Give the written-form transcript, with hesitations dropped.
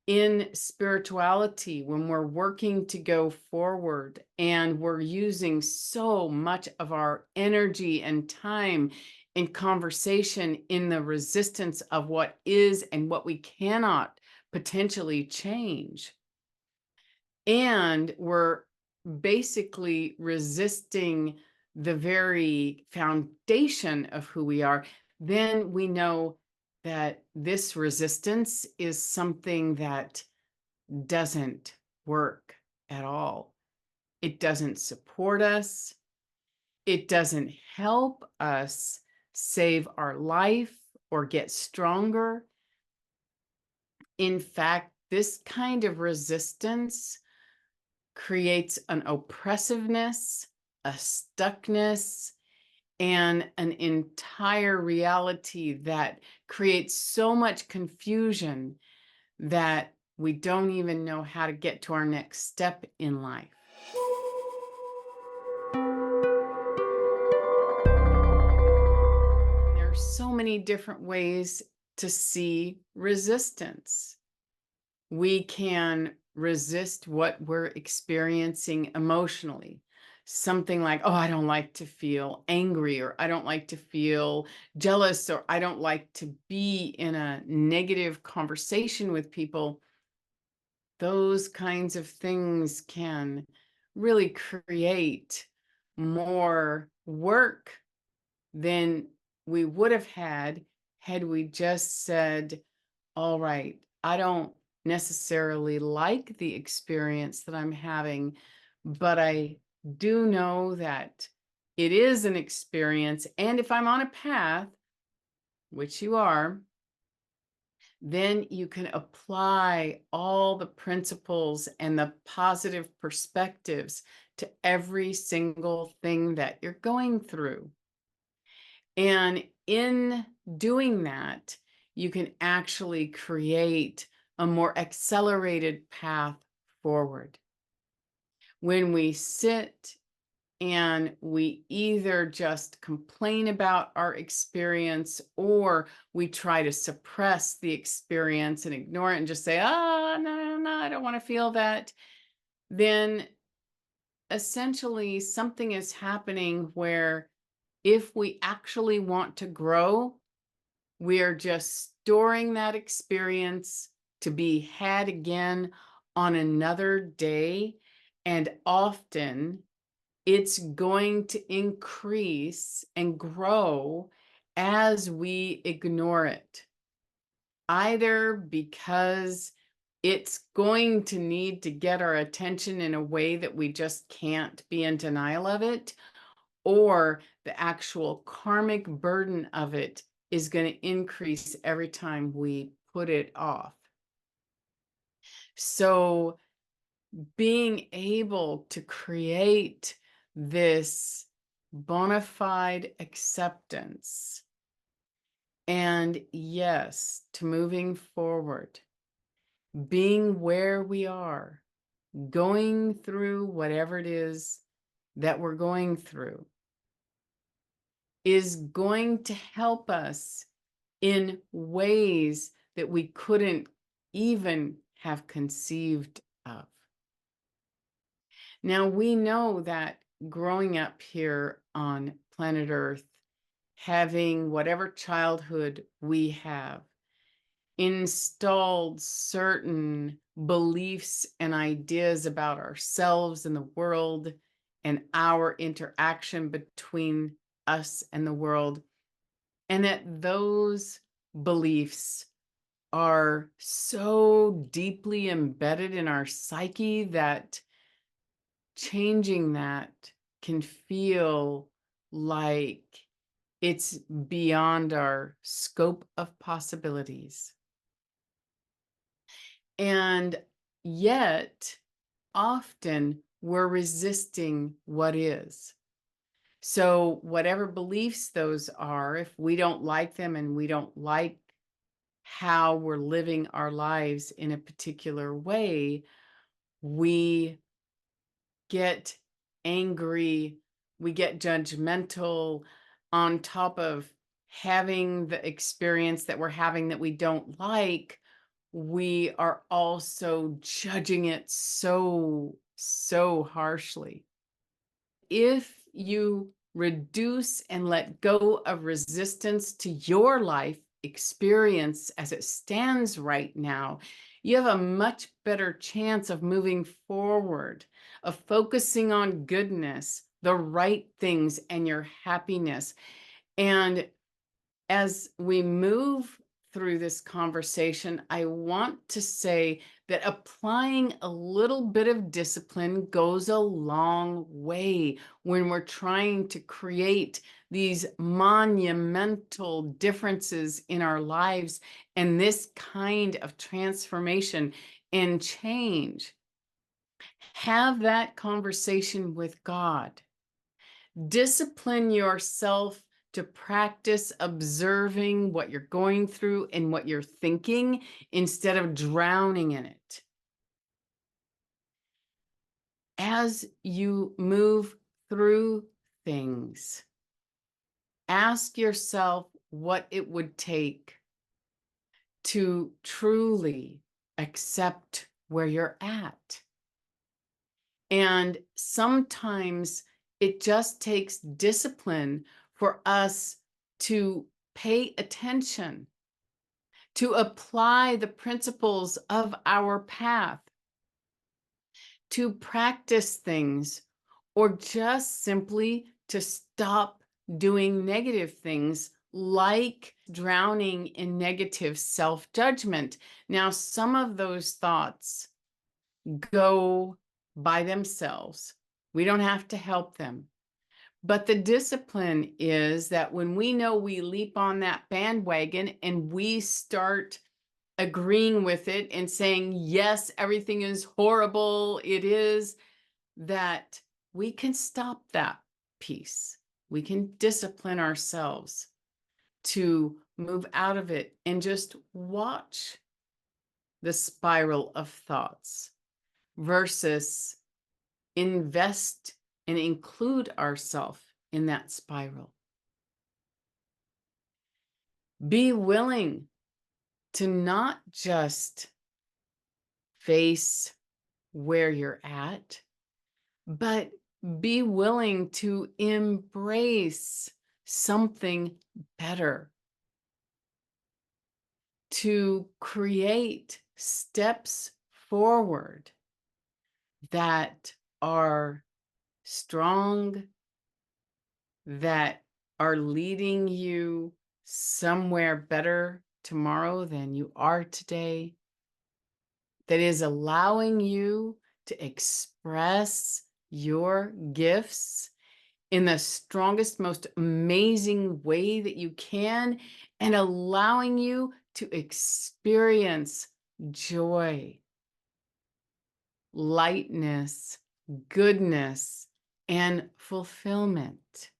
in spirituality, when we're working to go forward and we're using so much of our energy and time in conversation in the resistance of what is and what we cannot potentially change, and we're basically resisting the very foundation of who we are, then we know that this resistance is something that doesn't work at all. It doesn't support us. It doesn't help us save our life or get stronger. In fact, this kind of resistance creates an oppressiveness, a stuckness, and an entire reality that creates so much confusion that we don't even know how to get to our next step in life. There are so many different ways to see resistance. We can resist what we're experiencing emotionally. Something like, oh, I don't like to feel angry, or I don't like to feel jealous, or I don't like to be in a negative conversation with people. Those kinds of things can really create more work than we would have had we just said, all right, I don't necessarily like the experience that I'm having, but I do know that it is an experience. And if I'm on a path, which you are, then you can apply all the principles and the positive perspectives to every single thing that you're going through. And in doing that, you can actually create a more accelerated path forward. When we sit and we either just complain about our experience, or we try to suppress the experience and ignore it and just say, oh, no, I don't want to feel that, then essentially something is happening where if we actually want to grow, we are just storing that experience to be had again on another day. And often it's going to increase and grow as we ignore it, either because it's going to need to get our attention in a way that we just can't be in denial of it, or the actual karmic burden of it is going to increase every time we put it off. So being able to create this bona fide acceptance, and yes, to moving forward, being where we are, going through whatever it is that we're going through, is going to help us in ways that we couldn't even have conceived of. Now, we know that growing up here on planet Earth, having whatever childhood we have, installed certain beliefs and ideas about ourselves and the world and our interaction between us and the world, and that those beliefs are so deeply embedded in our psyche that changing that can feel like it's beyond our scope of possibilities. And yet, often we're resisting what is. So, whatever beliefs those are, if we don't like them and we don't like how we're living our lives in a particular way, we get angry, we get judgmental, on top of having the experience that we're having that we don't like. we are also judging it so harshly. If you reduce and let go of resistance to your life experience as it stands right now, you have a much better chance of moving forward, of focusing on goodness, the right things, and your happiness. And as we move through this conversation, I want to say that applying a little bit of discipline goes a long way when we're trying to create these monumental differences in our lives and this kind of transformation and change. Have that conversation with God. Discipline yourself to practice observing what you're going through and what you're thinking instead of drowning in it. As you move through things, ask yourself what it would take to truly accept where you're at. And sometimes it just takes discipline for us to pay attention, to apply the principles of our path, to practice things, or just simply to stop doing negative things like drowning in negative self-judgment. Now, some of those thoughts go by themselves. We don't have to help them. But the discipline is that when we know we leap on that bandwagon and we start agreeing with it and saying, yes, everything is horrible, it is, that we can stop that piece. We can discipline ourselves to move out of it and just watch the spiral of thoughts versus invest and include ourselves in that spiral. Be willing to not just face where you're at, but be willing to embrace something better, to create steps forward that are strong, that are leading you somewhere better tomorrow than you are today, that is allowing you to express your gifts in the strongest, most amazing way that you can, and allowing you to experience joy, lightness, goodness, and fulfillment.